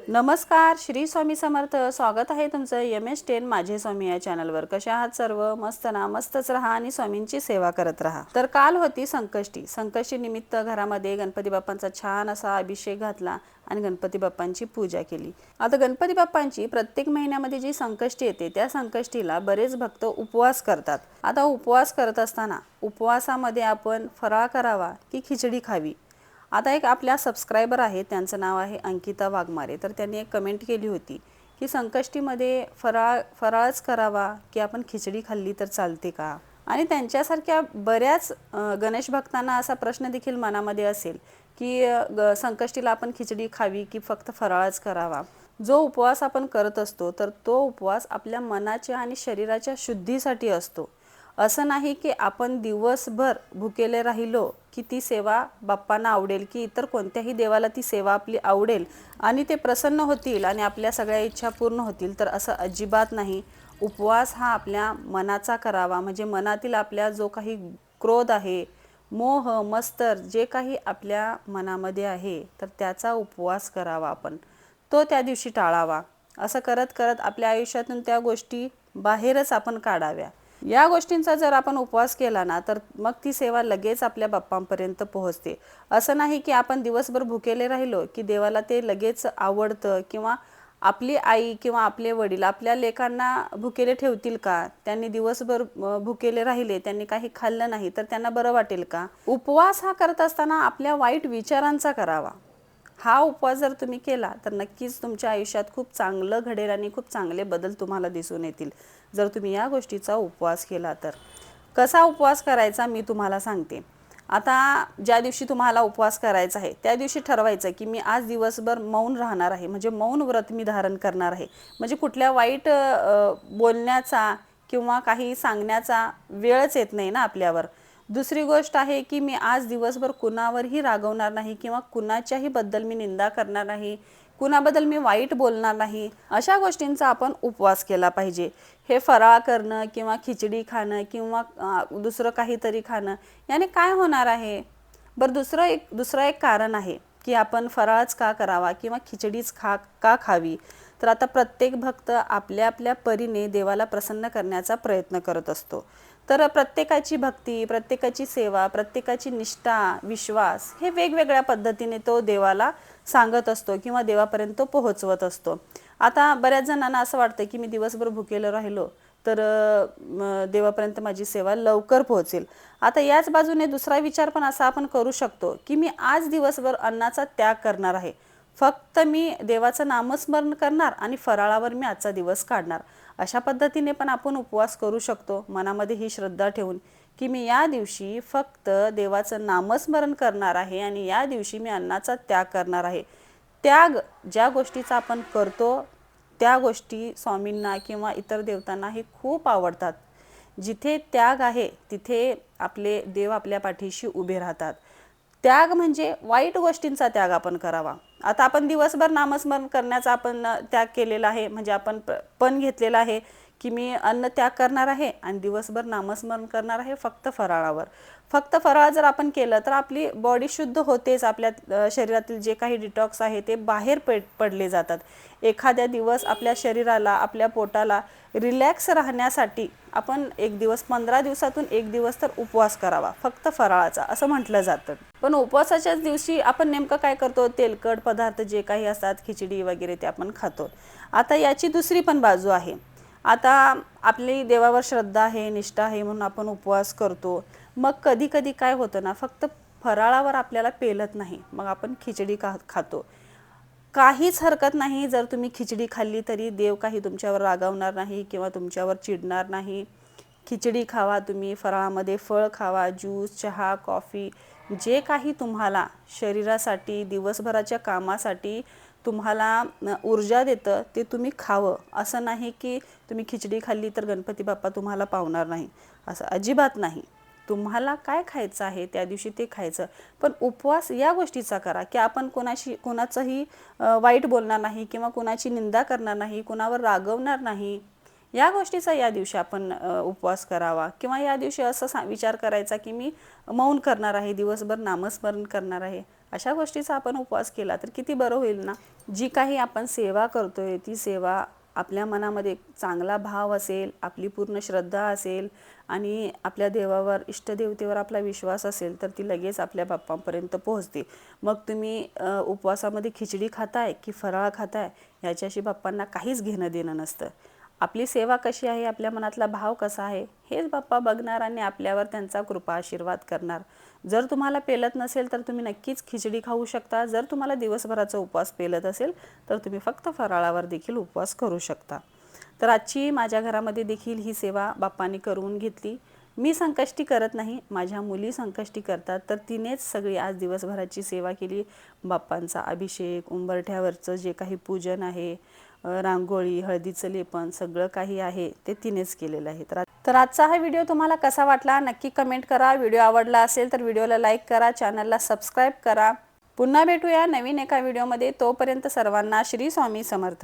नमस्कार, श्री स्वामी समर्थ. स्वागत आहे तुमचं MS10 माझे स्वामी या चॅनलवर. कशा आहात सर्व? मस्त ना? मस्तच राहा आणि स्वामींची सेवा करत राहा. तर काल होती संकष्टी. संकष्टी निमित्त घरामध्ये गणपती बाप्पांचा छान असा अभिषेक घातला आणि गणपती बाप्पांची पूजा केली. आता गणपती बाप्पांची प्रत्येक महिन्यामध्ये जी संकष्टी येते त्या संकष्टीला बरेच भक्त उपवास करतात. आता उपवास करत असताना उपवासामध्ये आपण फराळ करावा की खिचडी खावी? आता एक आपल्या सबस्क्रायबर आहे, त्यांचं नाव आहे अंकिता वाघमारे. तर त्यांनी एक कमेंट केली होती की संकष्टीमध्ये फराळच करावा की आपण खिचडी खाल्ली तर चालते का? आणि त्यांच्यासारख्या बऱ्याच गणेश भक्तांना असा प्रश्न देखील मनामध्ये असेल की संकष्टीला आपण खिचडी खावी की फक्त फराळच करावा? जो उपवास आपण करत असतो तर तो उपवास आपल्या मनाच्या आणि शरीराच्या शुद्धीसाठी असतो. असं नाही की आपण दिवसभर भुकेले राहिलो की ती सेवा बाप्पांना आवडेल की इतर कोणत्याही देवाला ती सेवा आपली आवडेल आणि ते प्रसन्न होतील आणि आपल्या सगळ्या इच्छा पूर्ण होतील. तर असं अजिबात नाही. उपवास हा आपल्या मनाचा करावा, म्हणजे मनातील आपल्या जो काही क्रोध आहे, मोह मत्सर जे काही आपल्या मनामध्ये आहे तर त्याचा उपवास करावा आपण. तो त्या दिवशी टाळावा. असं करत करत आपल्या आयुष्यातून त्या गोष्टी बाहेरच आपण काढाव्या. या गोष्टींचा जर आपण उपवास केला ना तर मग ती सेवा लगेच आपल्या बाप्पांपर्यंत पोहोचते. असं नाही की आपण दिवसभर भुकेले राहिलो की देवाला ते लगेच आवडतं, किंवा आपली आई किंवा आपले वडील आपल्या लेकांना भुकेले ठेवतील का? त्यांनी दिवसभर भुकेले राहिले, त्यांनी काही खाल्लं नाही तर त्यांना बरं वाटेल का? उपवास हा करत असताना आपल्या वाईट विचारांचा करावा. हा उपवास जर तुम्ही केला तर नक्कीच तुमच्या आयुष्यात खूप चांगलं घडेल आणि खूप चांगले बदल तुम्हाला दिसून येतील जर तुम्ही या गोष्टीचा उपवास केला तर. कसा उपवास करायचा मी तुम्हाला सांगते. आता ज्या दिवशी तुम्हाला उपवास करायचा आहे त्या दिवशी ठरवायचं की मी आज दिवसभर मौन राहणार आहे, म्हणजे मौन व्रत मी धारण करणार आहे. म्हणजे कुठल्या वाईट बोलण्याचा किंवा काही सांगण्याचा वेळच येत नाही ना आपल्यावर. दुसरी गोष्ट आहे की मी आज दिवसभर कुणावरही रागवणार नाही किंवा कुणाच्याही बद्दल मी निंदा करणार नाही, कुणाबद्दल मी वाईट बोलणार नाही. अशा गोष्टींचा आपण उपवास केला पाहिजे. हे फराळ करणं किंवा खिचडी खाणं किंवा दुसरं काहीतरी खाणं याने काय होणार आहे? बरं, दुसरं एक कारण आहे की आपण फराळच का करावा किंवा खिचडीच का खावी? तर आता प्रत्येक भक्त आपल्या आपल्या परीने देवाला प्रसन्न करण्याचा प्रयत्न करत असतो. तर प्रत्येकाची भक्ती, प्रत्येकाची सेवा, प्रत्येकाची निष्ठा, विश्वास हे वेगवेगळ्या पद्धतीने तो देवाला सांगत असतो किंवा देवापर्यंत पोहोचवत असतो. आता बऱ्याच जणांना असं वाटतं की मी दिवसभर भुकेलं राहिलो तर देवापर्यंत माझी सेवा लवकर पोहोचेल. आता याच बाजूने दुसरा विचार पण असा आपण करू शकतो की मी आज दिवसभर अन्नाचा त्याग करणार आहे, फक्त मी देवाचं नामस्मरण करणार आणि फराळावर मी आजचा दिवस काढणार. अशा पद्धतीने पण आपण उपवास करू शकतो, मनामध्ये ही श्रद्धा ठेवून की मी या दिवशी फक्त देवाचं नामस्मरण करणार आहे आणि या दिवशी मी अन्नाचा त्याग करणार आहे. त्याग ज्या गोष्टीचा आपण करतो त्या गोष्टी स्वामींना किंवा इतर देवतांनाही खूप आवडतात. जिथे त्याग आहे तिथे आपले देव आपल्या पाठीशी उभे राहतात. त्याग म्हणजे वाईट गोष्टींचा त्याग आपण करावा. आता आपण दिवसभर नामस्मरण करण्याचा आपण त्याग केलेला आहे, म्हणजे आपण पण घेतलेला आहे की मी अन्न त्याग करणार आहे आणि दिवसभर नामस्मरण करणार आहे फक्त फराळावर. फक्त फराळ जर आपण केलं तर आपली बॉडी शुद्ध होतेच, आपल्या शरीरातील जे काही डिटॉक्स आहे ते बाहेर पडले जातात. एखाद्या दिवस आपल्या शरीराला, आपल्या पोटाला रिलॅक्स राहण्यासाठी आपण एक दिवस, 15 दिवसातून एक दिवस तर उपवास करावा फक्त फराळाचा, असं म्हटलं जातं. पण उपवासाच्याच दिवशी आपण नेमकं काय करतो? तेलकट पदार्थ जे काही असतात, खिचडी वगैरे ते आपण खातो. आता याची दुसरी पण बाजू आहे. आता आपली देवावर श्रद्धा आहे, निष्ठा आहे म्हणून आपण उपवास करतो. मग कधी कधी काय होतं ना, फक्त फराळावर आपल्याला पेलत नाही, मग आपण खिचडी खातो. काहीच हरकत नाही जर तुम्ही खिचडी खाल्ली तरी देव काही तुमच्यावर रागावणार नाही किंवा तुमच्यावर चिडणार नाही. खिचडी खावा तुम्ही, फराळामध्ये फळ खावा, ज्यूस, चहा, कॉफी, जे काही तुम्हाला शरीरासाठी, दिवसभराच्या कामासाठी तुम्हाला ऊर्जा देतं ते तुम्ही खावं. असं नाही की तुम्ही खिचडी खाल्ली तर गणपती बाप्पा तुम्हाला पावणार नाही, असं अजिबात नाही. तुम्हाला काय खायचं आहे त्या दिवशी ते खायचं. पण उपवास या गोष्टीचा करा की आपण कोणाचंही वाईट बोलणार नाही किंवा कोणाची निंदा करणार नाही, कोणावर रागवणार नाही. या गोष्टीचा या दिवशी आपण उपवास करावा. किंवा या दिवशी असं विचार करायचा की मी मौन करणार आहे, दिवसभर नामस्मरण करणार आहे. अशा गोष्टीचा आपण उपवास केला तर किती बरं होईल ना. जी काही आपण सेवा करतोय ती सेवा आपल्या मनामध्ये चांगला भाव असेल, आपली पूर्ण श्रद्धा असेल आणि आपल्या देवावर, इष्टदेवतेवर आपला विश्वास असेल तर ती लगेच आपल्या बाप्पांपर्यंत पोहोचते. मग तुम्ही उपवासामध्ये खिचडी खाताय की फराळ खाताय याच्याशी बाप्पांना काहीच घेणं देणं नसतं. आपली सेवा कशी आहे, आपल्या मनातला भाव कसा आहे हेच बाप्पा बघणार आणि आपल्यावर त्यांचा कृपा आशीर्वाद करणार. जर तुम्हाला पेलत नसेल तर तुम्ही नक्कीच खिचडी खाऊ शकता. जर तुम्हाला दिवसभराचा उपवास पेलत असेल तर तुम्ही फक्त फराळावर देखील उपवास करू शकता. तर आजची माझ्या घरामध्ये देखील ही सेवा बाप्पांनी करून घेतली. मी संकष्टी करत नाही, माझ्या मुली संकष्टी करतात, तर तिनेच सगळी आज दिवसभराची सेवा केली. बाप्पांचा अभिषेक, उंबरठ्यावरचं जे काही पूजन आहे, रांगोळी, हळदीचं लेपन सगळं काही आहे ते तिनेच केलेलं आहे. तर आजचा हा व्हिडिओ तुम्हाला कसा वाटला नक्की कमेंट करा. व्हिडिओ आवडला असेल तर व्हिडिओला लाईक करा, चॅनलला सबस्क्राईब करा. पुन्हा भेटूया नवीन एका व्हिडिओमध्ये. तोपर्यंत सर्वांना श्री स्वामी समर्थ.